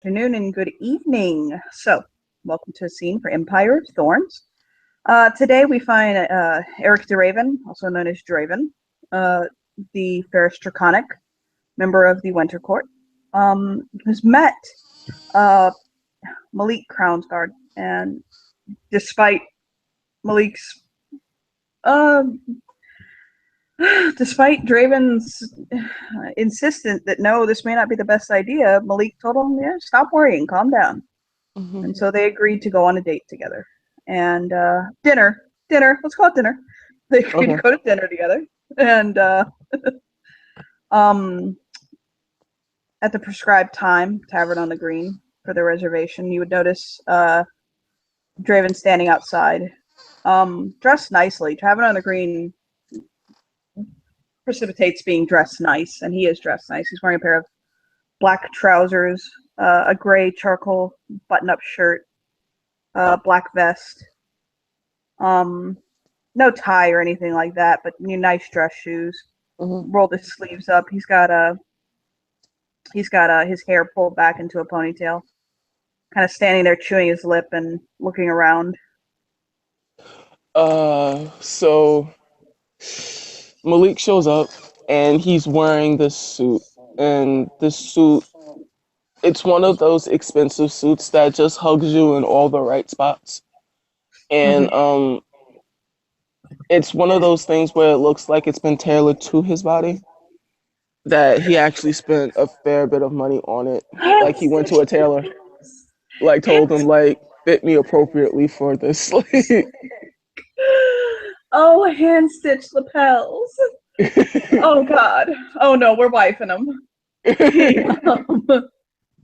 Afternoon and good evening. Welcome to a scene for Empire of Thorns. Today we find Eric DeRaven, also known as Draven, uh, the Ferris Draconic, member of the Winter Court, who's met uh, Malik Crownsguard, and despite Malik's, uh, despite Draven's insistent that no, this may not be the best idea, Malik told him, "Yeah, stop worrying, calm down." Hmm. And so they agreed to go on a date together. And dinner, let's call it dinner. They agreed to Okay. go to dinner together. And um, at the prescribed time, Tavern on the Green for the reservation, you would notice Draven standing outside, dressed nicely. Tavern on the Green precipitates being dressed nice, and he is dressed nice. He's wearing a pair of black trousers, a gray charcoal button-up shirt, black vest. Um, no tie or anything like that, but nice dress shoes. Hmm. Rolled his sleeves up. He's got his hair pulled back into a ponytail, kind of standing there chewing his lip and looking around. So Malik shows up and he's wearing this suit. And this suit, it's one of those expensive suits that just hugs you in all the right spots. Mm-hmm. And it's one of those things where it looks like it's been tailored to his body. That he actually spent a fair bit of money on it. Like he went to a tailor, like told him like fit me appropriately for this. Oh, hand stitched lapels. Oh God. Oh no, we're wifing him.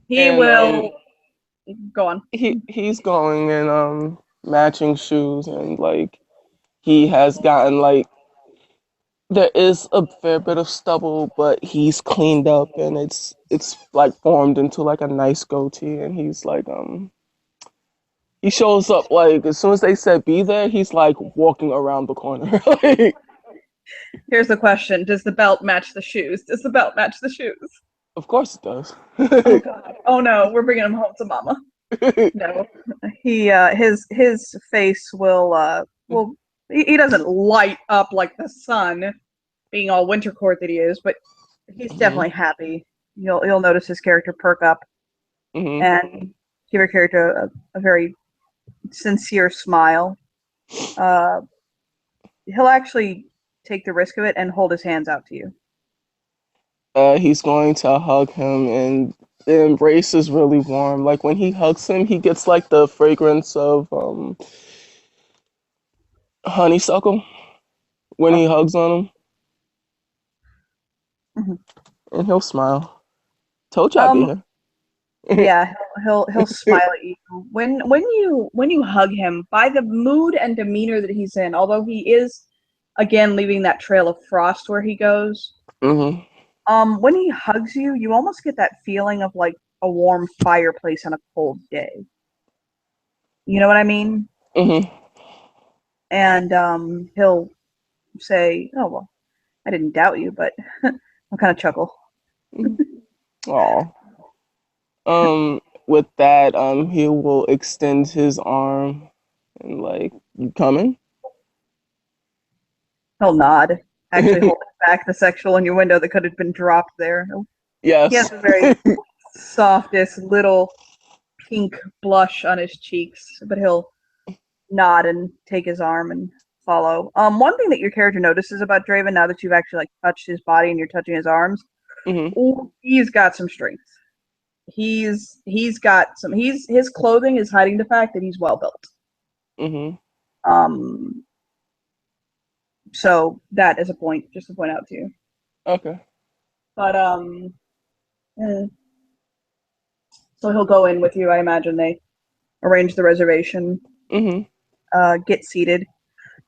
He he and will go on. he's going in matching shoes, and like he has gotten like there is a fair bit of stubble, but he's cleaned up and it's like formed into like a nice goatee, and he's like he shows up like as soon as they said be there, he's like walking around the corner. Like, Here's the question: does the belt match the shoes? Does the belt match the shoes? of course it does. Oh God. Oh no, we're bringing him home to Mama. No, his face will he doesn't light up like the sun, being all winter court that he is, but he's Hmm. definitely happy. You'll notice his character perk up Hmm. and give your character a very sincere smile. Uh, he'll actually take the risk of it and hold his hands out to you. He's going to hug him, and the embrace is really warm. Like when he hugs him, he gets like the fragrance of honeysuckle when he hugs on him, Mhm. and he'll smile. Told you I'd be Um, here. yeah, he'll smile at you when you hug him. By the mood and demeanor that he's in, although he is again leaving that trail of frost where he goes. Hmm. When he hugs you, you almost get that feeling of like a warm fireplace on a cold day. You know what I mean? Hmm. And he'll say, "Oh well, I didn't doubt you," but I'll kind of chuckle. Aw. With that, he will extend his arm and like, you coming? He'll nod, actually holding back the sexual innuendo that could have been dropped there. He has Yes. the very softest little pink blush on his cheeks, but he'll nod and take his arm and follow. One thing that your character notices about Draven now that you've actually like touched his body and you're touching his arms, Hmm. ooh, he's got some strength. He's got some. His clothing is hiding the fact that he's well built. Hmm. Um, so that is a point just to point out to you. Okay. But eh, so he'll go in with you. I imagine they arrange the reservation, Hmm. get seated.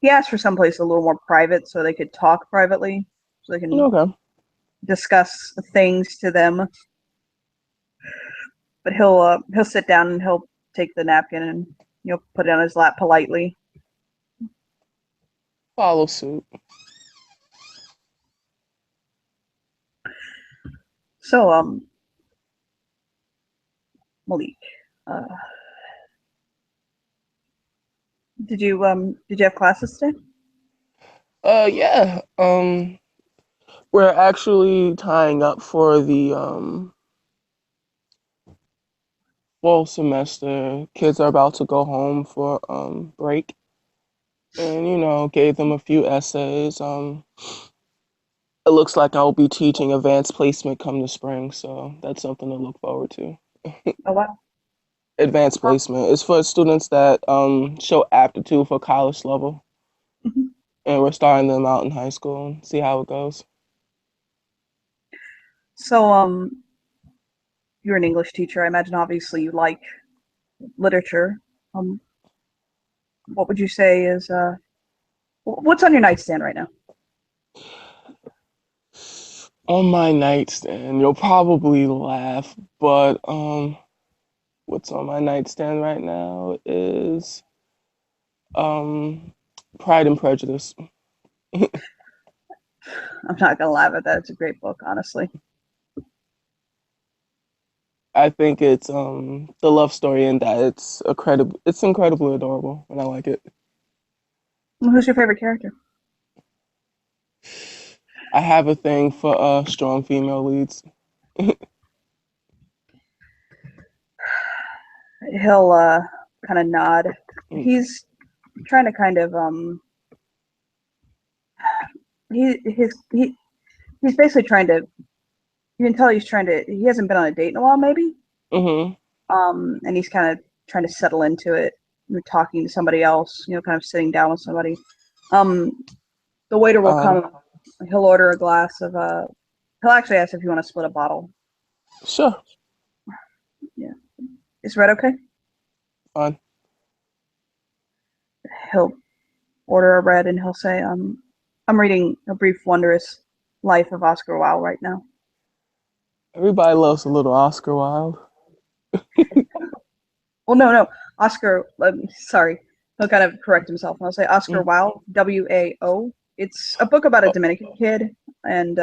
He asked for someplace a little more private so they could talk privately, so they can Okay. discuss things to them. But he'll sit down and he'll take the napkin and put it on his lap politely. Follow suit. So Malik. Uh, did you have classes today? Yeah. We're actually tying up for the fall semester. Kids are about to go home for break, and gave them a few essays. It looks like I'll be teaching advanced placement come the spring, so that's something to look forward to. Oh wow. Advanced placement is for students that show aptitude for college level, Mhm. and we're starting them out in high school and see how it goes. So you're an English teacher. I imagine obviously you like literature. Um, what would you say is what's on your nightstand right now? On my nightstand, you'll probably laugh, but what's on my nightstand right now is um Pride and Prejudice. I'm not gonna laugh at that. It's a great book, honestly. I think it's the love story in that it's incredibly adorable and I like it. Who's your favorite character? I have a thing for strong female leads. He'll kind of nod. Mm, He's trying to kind of he's basically trying to. You can tell he's trying to. He hasn't been on a date in a while, maybe. mm-hmm. And he's kind of trying to settle into it. You're talking to somebody else. Kind of sitting down with somebody. Um, the waiter will Um, come. He'll order a glass of. He'll actually ask if you want to split a bottle. sure, Yeah, is red okay? fine. He'll order a red, and he'll say, I'm reading A Brief Wondrous Life of Oscar Wilde right now." Everybody loves a little Oscar Wilde. Well, no, no, Oscar. Sorry, he'll kind of correct himself, and I'll say Oscar Mm. Wilde, WAO. It's a book about a Oh, Dominican kid, and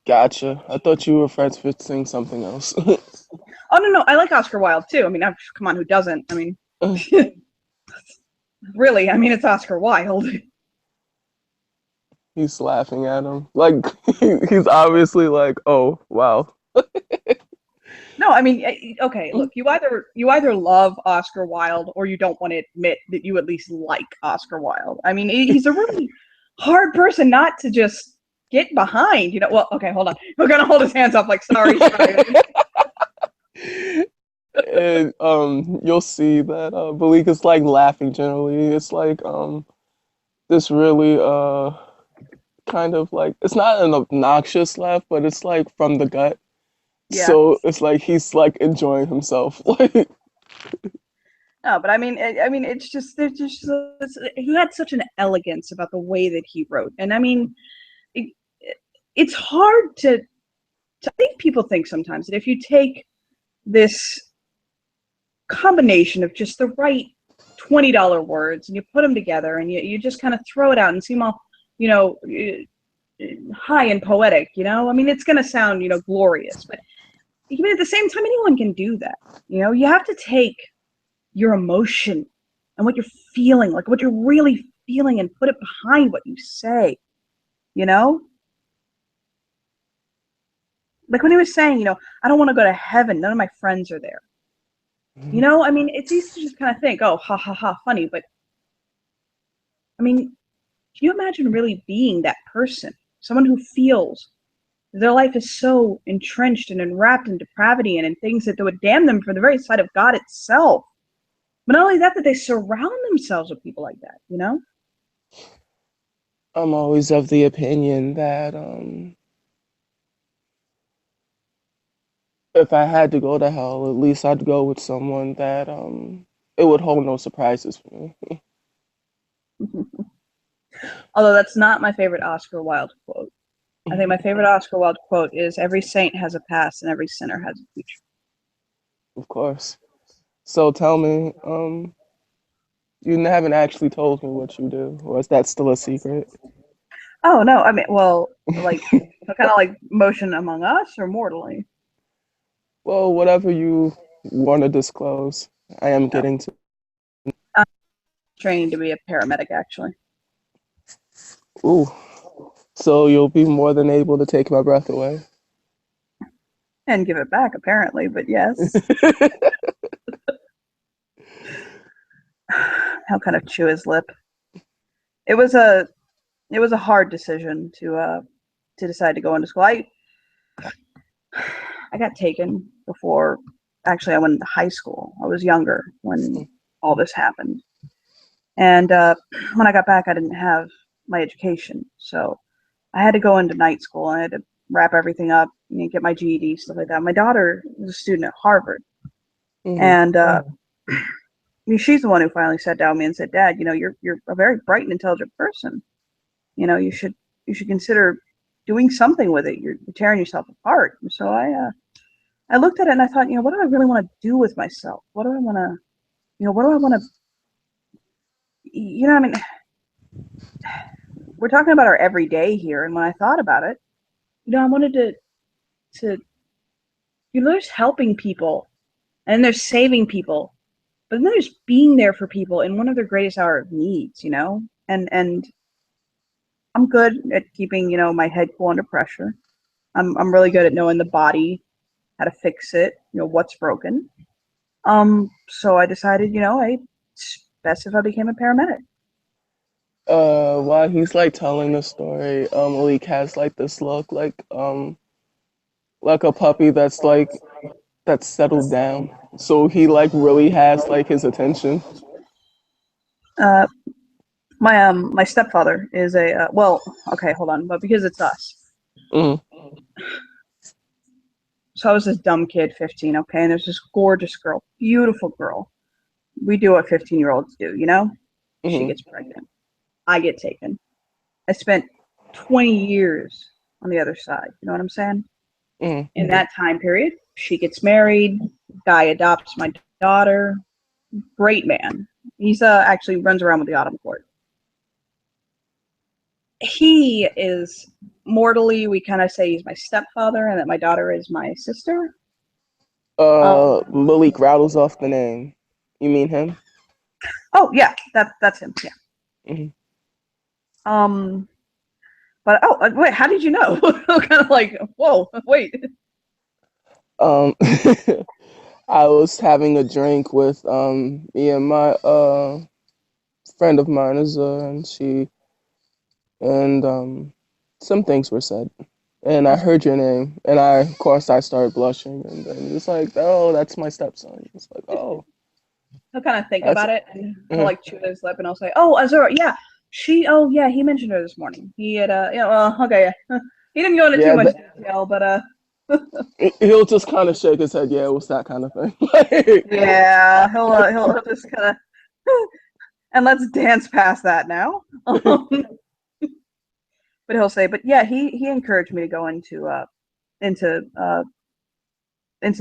gotcha. I thought you were friends with saying something else. oh no, no, I like Oscar Wilde too. I mean, come on, who doesn't? I mean, really, I mean, it's Oscar Wilde. He's laughing at him. Like he's obviously like, oh wow. No, I mean, okay, look, you either love Oscar Wilde or you don't want to admit that you at least like Oscar Wilde. I mean, he's a really hard person not to just get behind. Well, okay, hold on. We're gonna hold his hands up, like, sorry, sorry. And you'll see that Malik is like laughing generally. It's like this really kind of like it's not an obnoxious laugh, but it's like from the gut. Yeah. So it's like he's like enjoying himself. Like No, but I mean, it's just there's just he had such an elegance about the way that he wrote, and I mean, it, it's hard to. I think people think sometimes that if you take this combination of just the right $20 words and you put them together and you just kind of throw it out and seem all, you know, high and poetic, I mean, it's going to sound, glorious, but even at the same time, anyone can do that. You have to take your emotion and what you're feeling, like what you're really feeling, and put it behind what you say, you know? Like when he was saying, I don't want to go to heaven. None of my friends are there. I mean, it's easy to just kind of think, oh, ha ha ha, funny. But I mean, can you imagine really being that person? Someone who feels their life is so entrenched and enwrapped in depravity and in things that would damn them for the very sight of God itself. But not only that, that they surround themselves with people like that. I'm always of the opinion that if I had to go to hell, at least I'd go with someone that it would hold no surprises for me. Although that's not my favorite Oscar Wilde quote. I think my favorite Oscar Wilde quote is every saint has a past and every sinner has a future. Of course. So tell me, you haven't actually told me what you do, or is that still a secret? Oh no, I mean, well, like kind of like Motion Among Us or Mortally. Well, whatever you want to disclose. I am No, getting to. I'm training to be a paramedic actually, Ooh, so you'll be more than able to take my breath away. and give it back apparently. But yes, he'll kind of chew his lip. It was a it was a hard decision to decide to go into school. I got taken before actually I went into high school. I was younger when all this happened. And when I got back, I didn't have my education. So I had to go into night school. I had to wrap everything up, get my GED, stuff like that. My daughter is a student at Harvard. Hmm. And she's the one who finally sat down with me and said, Dad, you're a very bright and intelligent person. You should consider doing something with it. You're tearing yourself apart. And so I looked at it and I thought, what do I really want to do with myself? What do I want to, what do I want to, I mean, we're talking about our everyday here. And when I thought about it, I wanted to, there's helping people and there's saving people, but then there's being there for people in one of their greatest hour of needs, and I'm good at keeping, my head cool under pressure. I'm really good at knowing the body, how to fix it, what's broken. So I decided, it's best if I became a paramedic. While he's like telling the story, Malik has like this look like a puppy that's settled down. So he like really has like his attention. Uh, my stepfather is a well, okay, hold on, but because it's us. Mm, So I was this dumb kid, 15, okay, and there's this gorgeous girl, beautiful girl. We do what 15-year-olds do, She mm, gets pregnant. I get taken. I spent 20 years on the other side. You know what I'm saying? mm. In that time period, she gets married. Guy adopts my daughter. Great man. He's actually runs around with the Autumn Court. He is mortally, we kind of say he's my stepfather and that my daughter is my sister. Malik rattles off the name. You mean him? Oh yeah, that's him. Yeah. Hmm. Um, but wait, how did you know? Kind of like, whoa, wait. Um, I was having a drink with me and my friend of mine is and she and some things were said. And I heard your name, and of course, I started blushing, and then he was like, "Oh, that's my stepson." It's like, "Oh, He'll kind of think that's." about it and he'll Mhm. like chew his lip and I'll say, "Oh, Azura, yeah, oh yeah, he mentioned her this morning. He had well, okay, yeah. He didn't go into too Yeah, much detail, but he'll just kind of shake his head. Yeah, it was that kind of thing. Like, yeah, he'll just kind of and let's dance past that now. But he'll say, but yeah, he encouraged me to go into uh into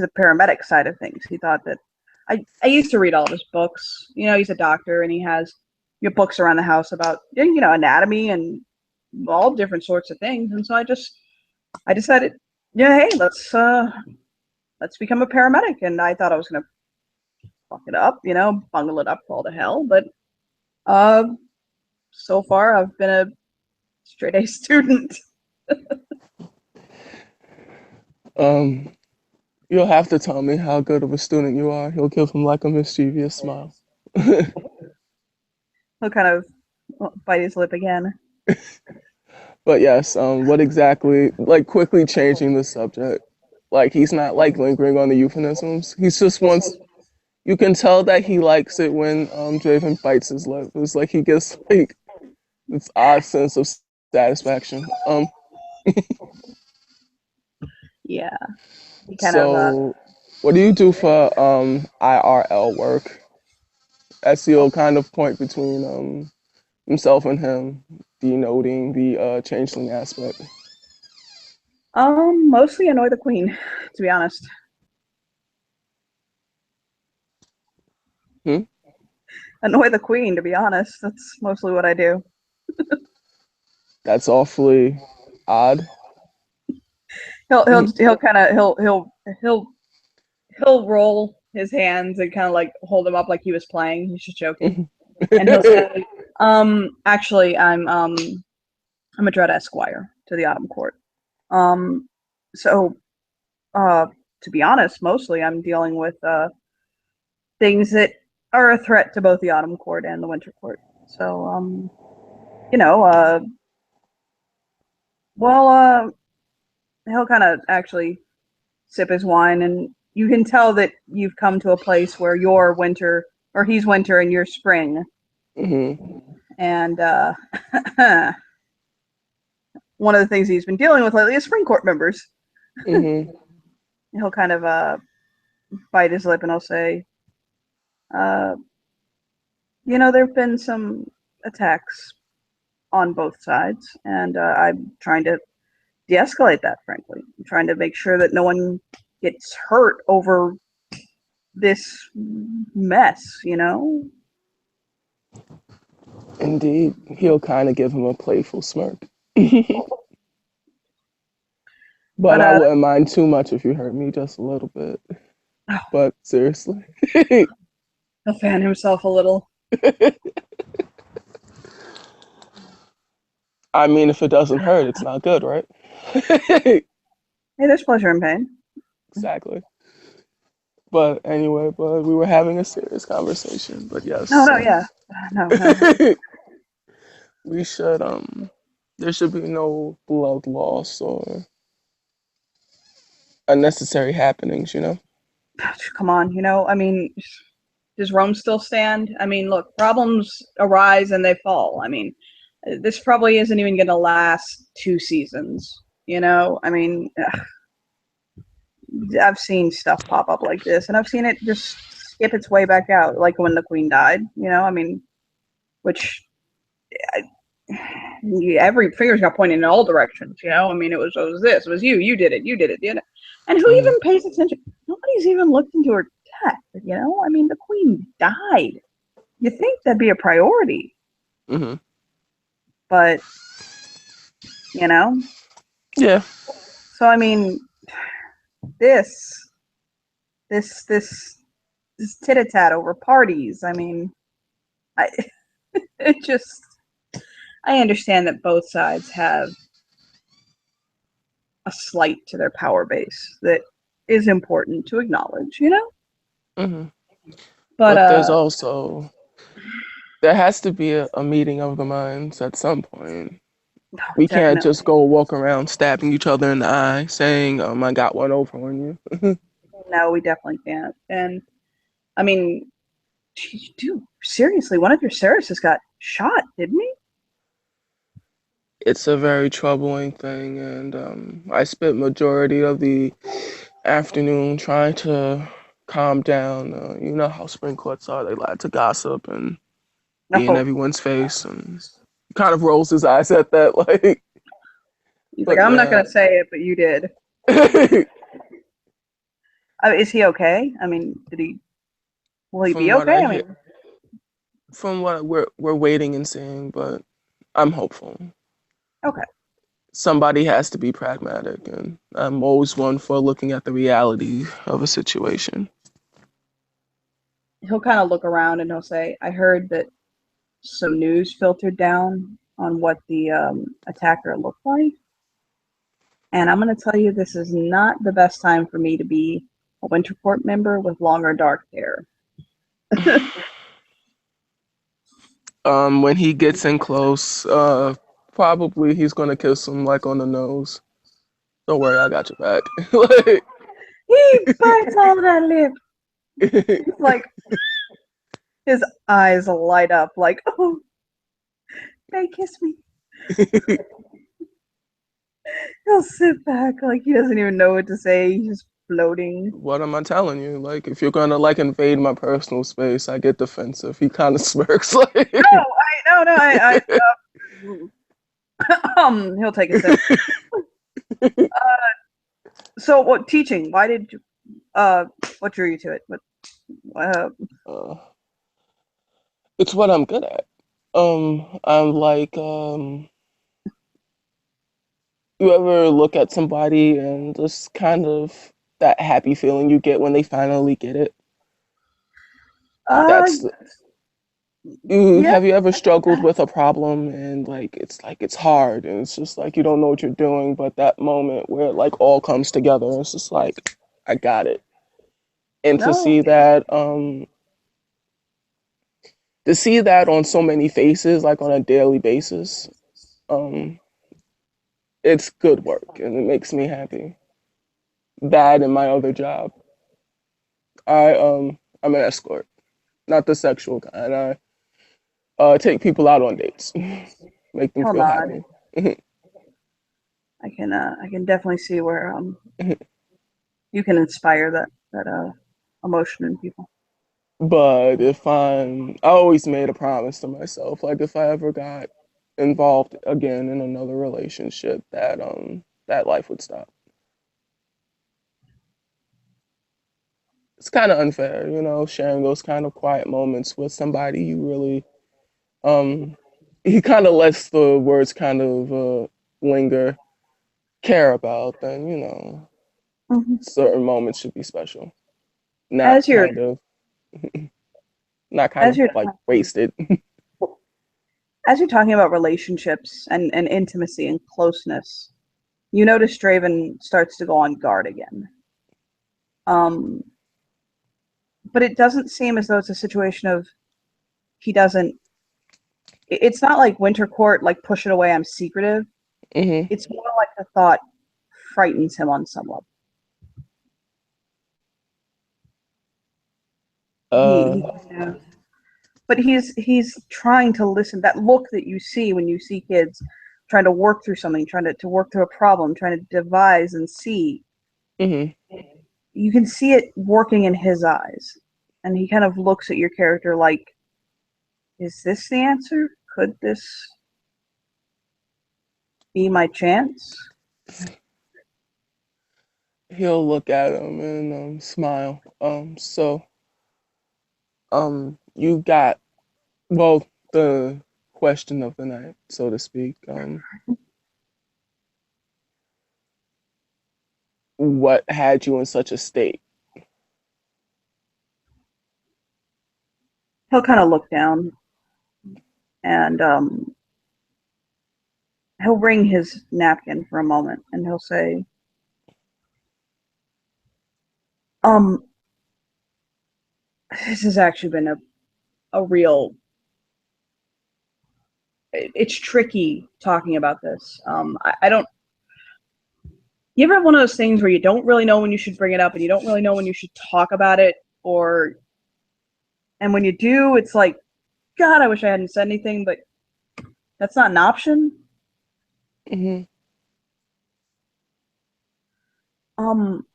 the paramedic side of things. He thought that I used to read all of his books. He's a doctor and he has books around the house about anatomy and all different sorts of things. And so I decided, yeah, hey, let's become a paramedic. And I thought I was gonna fuck it up, bungle it up all to hell. But uh, so far I've been a straight A student. um, you'll have to tell me how good of a student you are. He'll give him like a mischievous smile. He'll kind of bite his lip again. But yes, what exactly? Like quickly changing the subject. Like he's not like lingering on the euphemisms. He's just wants. You can tell that he likes it when Draven bites his lip. It's like he gets like this odd sense of satisfaction. Yeah, he kind of So what do you do for IRL work? SEO kind of point between himself and him, denoting the changeling aspect. mostly annoy the queen, to be honest. Hmm? Annoy the queen, to be honest. That's mostly what I do. That's awfully odd. He'll kind of he'll roll his hands and kind of like hold them up like he was playing. He's just joking, Mhm. and he'll say, actually, I'm a Dread Esquire to the Autumn Court. Um, so uh, to be honest, mostly I'm dealing with things that are a threat to both the Autumn Court and the Winter Court. So you know, well, he'll kind of actually sip his wine, and you can tell that you've come to a place where you're winter, or he's winter and you're spring. Mhm. And one of the things he's been dealing with lately is spring court members. Mhm. He'll kind of bite his lip and he'll say, uh, there have been some attacks on both sides, and I'm trying to de-escalate that. Frankly, I'm trying to make sure that no one gets hurt over this mess. Indeed, he'll kind of give him a playful smirk. But But I wouldn't mind too much if you hurt me just a little bit. oh, But seriously. he'll fan himself a little. I mean, if it doesn't hurt, it's not good, right? Hey, there's pleasure in pain. Exactly. But anyway, but we were having a serious conversation. But No, yes, no, yeah, no, no. we should there should be no blood loss or unnecessary happenings, you know? Come on, I mean, does Rome still stand? I mean, look, problems arise and they fall. I mean, this probably isn't even going to last 2 seasons. I mean, I've seen stuff pop up like this, and I've seen it just skip its way back out, like when the Queen died. I mean, which every fingers got pointed in all directions. I mean, it was this, it was you did it, and who Hmm. even pays attention? Nobody's even looked into her death. I mean, the Queen died. You think that'd be a priority, Hmm. but you know. Yeah. So I mean, this, this tit a tat over parties. I mean, I it just I understand that both sides have a slight to their power base that is important to acknowledge. Hmm. But But there has to be a meeting of the minds at some point. no, We can't definitely just go walk around stabbing each other in the eye saying, I got one over on you. no, we definitely can't. And I mean, dude, seriously, one of your Cereses got shot, didn't he? It's a very troubling thing, and I spent majority of the afternoon trying to calm down. You know how spring courts are; they like to gossip and be in No, everyone's face, and kind of rolls his eyes at that, like. he's like, But I'm not yeah, gonna say it, but you did. Is he okay? I mean, did he? Will he from be what okay? I I hear, mean, from what we're waiting and seeing, but I'm hopeful. okay. Somebody has to be pragmatic, and I'm always one for looking at the reality of a situation. He'll kind of look around and he'll say, I heard that some news filtered down on what the attacker looked like. And I'm going to tell you, this is not the best time for me to be a Winter Court member with long or dark hair. When he gets in close, probably he's gonna kiss him like on the nose. Don't worry, I got your back. He bites all that lip. Like, He's like, his eyes light up, like, oh, they kiss me. He'll sit back like he doesn't even know what to say. He's just floating. what am I telling you? Like, if you're gonna like invade my personal space, I get defensive. He kind of smirks No, like. no, he'll take a sip. So, what teaching? Why did you, what drew you to it? Uh, uh, it's what I'm good at. I'm like, you ever look at somebody and just kind of that happy feeling you get when they finally get it? Uh, That's yeah. have you ever struggled with a problem and like it's hard and it's just like you don't know what you're doing, but that moment where it like all comes together, it's just like I got it. And No. to see that on so many faces, like on a daily basis, um, it's good work and it makes me happy. That and my other job. I'm an escort, not the sexual kind. I take people out on dates, make them Hell feel nod. happy. I can definitely see where you can inspire that emotion in people. But I always made a promise to myself, like if I ever got involved again in another relationship, that life would stop. It's kind of unfair, sharing those kind of quiet moments with somebody you really, um, he kind of lets the words kind of linger, care about, then, Hmm. certain moments should be special, not As you're kind of, not kind as of you're like wasted. as you're talking about relationships and intimacy and closeness, you notice Draven starts to go on guard again. Um, but it doesn't seem as though it's a situation of he doesn't. It's not like Winter Court, like push it away. I'm secretive. Hmm. It's more like the thought frightens him on some level. He Uh, kind of, but he's trying to listen. That look that you see when you see kids trying to work through something, trying to work through a problem, trying to devise and see. hmm. You can see it working in his eyes, and he kind of looks at your character like, "Is this the answer? Could this be my chance?" He'll look at him and smile. You got well the question of the night, so to speak. What had you in such a state? He'll kind of look down and he'll wring his napkin for a moment, and he'll say, "Um, this has actually been a real. It's tricky talking about this. I don't. You ever have one of those things where you don't really know when you should bring it up, and you don't really know when you should talk about it, or and when you do, it's like, God, I wish I hadn't said anything, but that's not an option." Hmm. Um,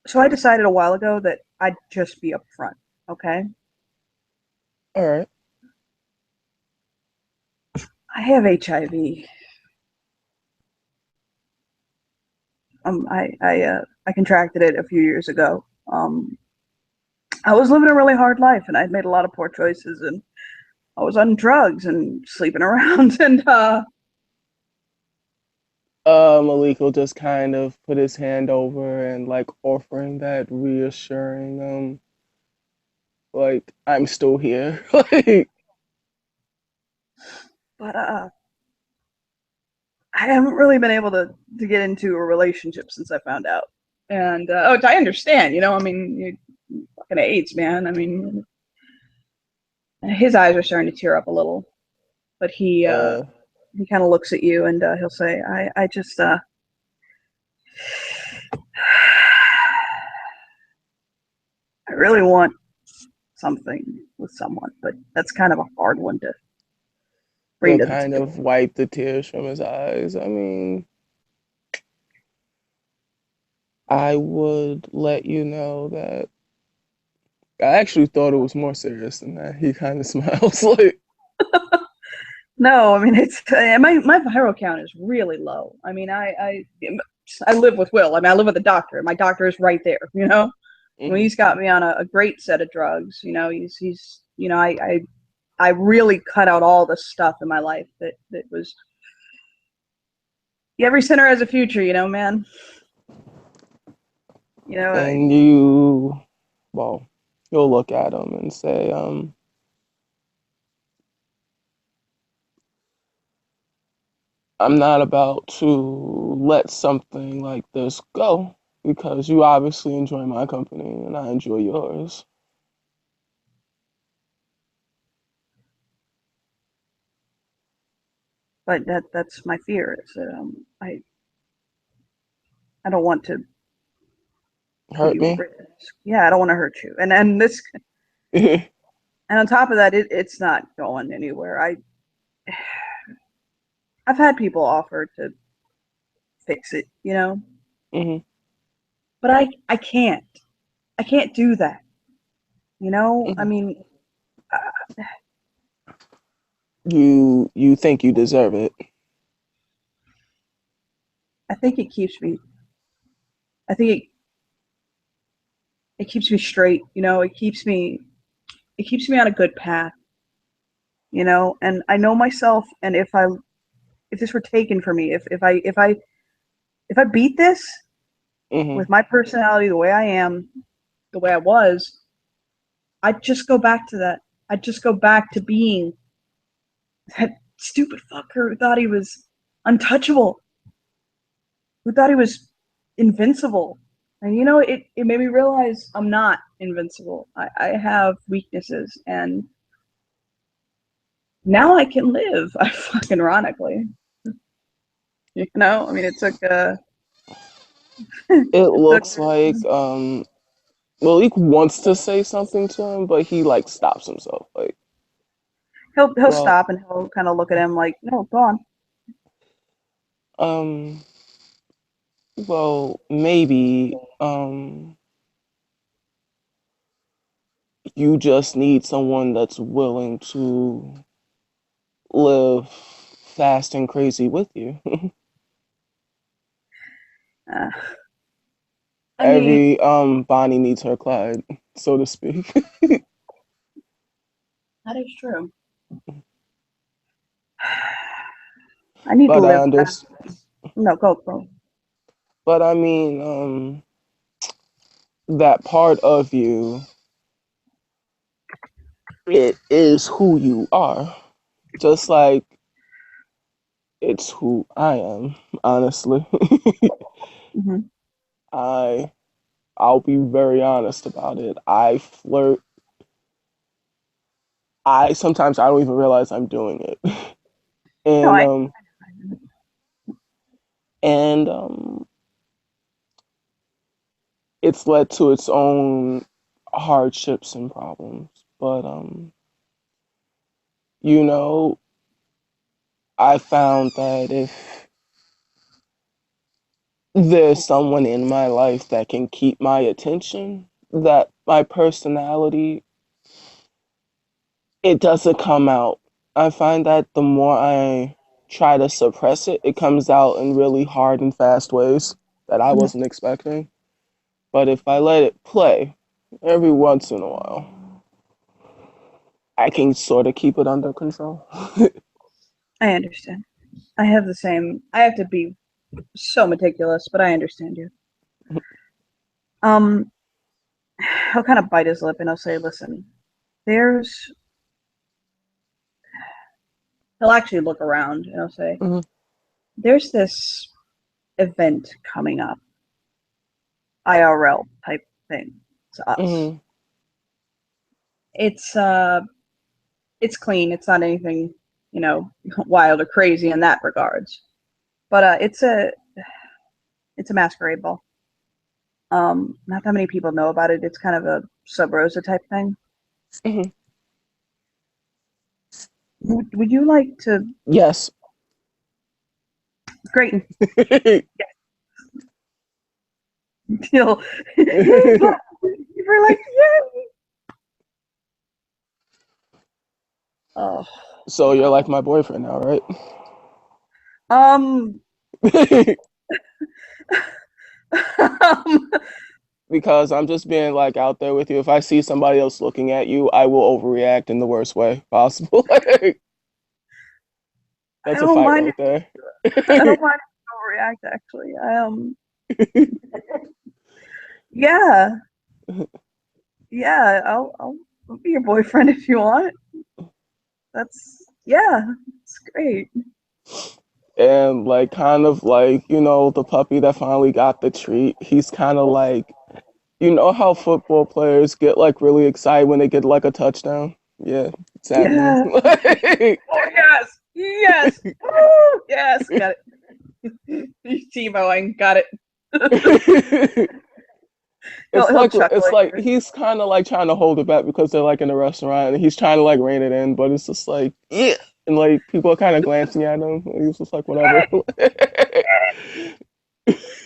so I decided a while ago that I'd just be upfront. Okay, All right. I have HIV. I contracted it a few years ago. I was living a really hard life, and I'd made a lot of poor choices, and I was on drugs and sleeping around, and Malik will just kind of put his hand over and like offering that reassuring, like I'm still here. Like, but I haven't really been able to get into a relationship since I found out. And I understand, I mean, you fucking AIDS, man. I mean, his eyes are starting to tear up a little, but uh, he kind of looks at you and he'll say, I just I really want something with someone, but that's kind of a hard one to bring he'll to the kind table. of wipe the tears from his eyes. I mean, I would let you know that I actually thought it was more serious than that. He kind of smiles like, No, I mean it's my viral count is really low. I mean, I live with Will. I mean, I live with a doctor. My doctor is right there. I mean, hmm. he's got me on a great set of drugs. He's I really cut out all the stuff in my life that was. Every sinner has a future, man. You know, And you. well, you'll look at them and say, I'm not about to let something like this go because you obviously enjoy my company and I enjoy yours. But that's my fear. Is that I don't want to put Hurt you at me? risk. Yeah, I don't want to hurt you. And this and on top of that, it's not going anywhere. I've had people offer to fix it, hmm but I can't. I can't do that. I hmm mean, You think you deserve it. I think it keeps me. I think it keeps me straight. It keeps me on a good path. And I know myself. And if this were taken from me, if I beat this hmm with my personality, the way I am, the way I was, I'd just go back to that. I'd just go back to being that stupid fucker who thought he was untouchable, who thought he was invincible. And it made me realize I'm not invincible. I have weaknesses, and now I can live. I fucking ironically, I mean, It it took. looks like Malik wants to say something to him, but he like stops himself. Like, He'll well, stop and he'll kind of look at him like, no, go on. um, maybe you just need someone that's willing to live fast and crazy with you. Uh, I mean, Every Bonnie needs her Clyde, so to speak. that is true. I need to But I live fast. understand. No, go. But I mean, that part of you, it is who you are. Just like it's who I am, honestly. Hmm. I I'll be very honest about it. I flirt. I sometimes I don't even realize I'm doing it. No, And I. and it's led to its own hardships and problems. But you know, I found that if there's someone in my life that can keep my attention, that my personality, it doesn't come out. I find that the more I try to suppress it, it comes out in really hard and fast ways that I Mhm. wasn't expecting. But if I let it play every once in a while, I can sort of keep it under control. I understand. I have the same. I have to be so meticulous, but I understand you. Um, he'll kind of bite his lip and he'll say, "Listen, there's." He'll actually look around and he'll say, hmm "There's this event coming up, IRL type thing to us. hmm It's uh, it's clean. It's not anything, you know, wild or crazy in that regards. But it's a masquerade ball. Not that many people know about it. It's kind of a sub rosa type thing. hmm Would you like to? Yes. Great. You'll, you were like, yay! Oh, So you're like my boyfriend now, right? um, um, Because I'm just being like out there with you. If I see somebody else looking at you, I will overreact in the worst way possible. I That's a don't fight mind right if there. I don't mind if you overreact. Actually, yeah. Yeah, I'll be your boyfriend if you want. It's great. And like kind of like, the puppy that finally got the treat, he's kind of like, how football players get like really excited when they get like a touchdown? Yeah, it's happening. Yeah. Oh yes, yes, woo, yes, got it. Tebowing, got it. He'll chuckle It's at like you. he's kind of like trying to hold it back because they're like in a restaurant and he's trying to like rein it in, but it's just like yeah, and like people are kind of glancing at him. And he's just like whatever.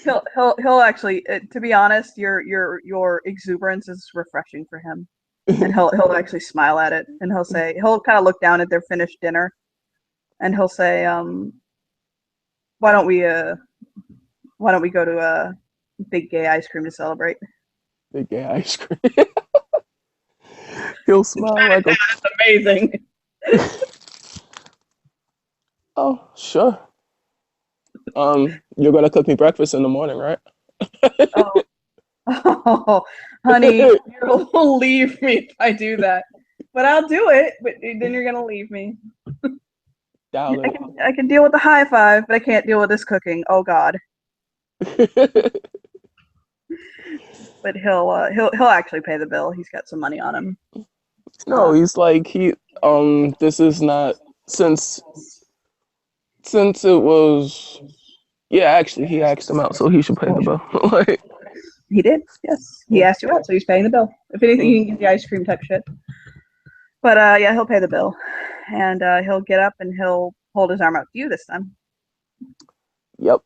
He'll actually, to be honest, your exuberance is refreshing for him, and he'll actually smile at it, and he'll kind of look down at their finished dinner, and he'll say, why don't we why don't we go to a big gay ice cream to celebrate? Big gay ice cream. He'll smile like a That's amazing. oh sure. You're gonna cook me breakfast in the morning, right? Oh, oh, honey, you'll leave me if I do that. But I'll do it. But then you're gonna leave me. Doubt I can deal with the high five, but I can't deal with this cooking. Oh God. it. But he'll actually pay the bill. He's got some money on him. No, Um, he's like this is not since it was yeah, actually he asked him out, so he should pay the bill. Like he did. Yes, he yeah. asked you out, so he's paying the bill. If anything, Mm, he can get the ice cream type shit. But yeah, he'll pay the bill, and he'll get up and he'll hold his arm out to you this time. yep.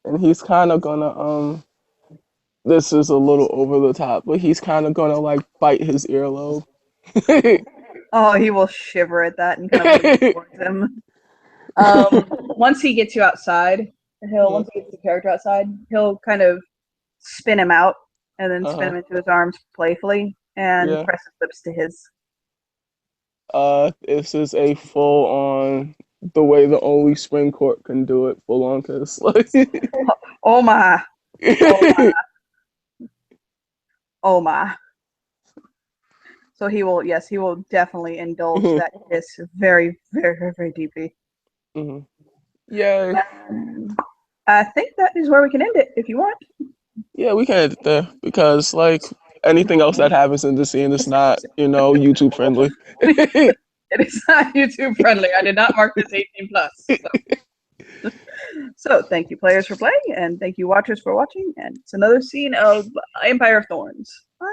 And he's kinda gonna this is a little over the top, but he's kinda gonna like bite his earlobe. Oh, he will shiver at that and kind of lean towards him. Once he gets you outside, Yeah. once he gets the character outside, he'll kind of spin him out and then spin Uh-huh. him into his arms playfully and Yeah. press his lips to his. This is a full on the way the only spring court can do it, full on kiss. Like Oh my, oh my, oh my. So he will, yes, he will definitely indulge that kiss very, very, very, very deeply. Mhm. Yay. I think that is where we can end it if you want. Yeah, we can end it there because like anything else that happens in the scene is not, YouTube friendly. It is not YouTube friendly. I did not mark this 18 plus. So thank you players for playing and thank you watchers for watching. And it's another scene of Empire of Thorns. Bye.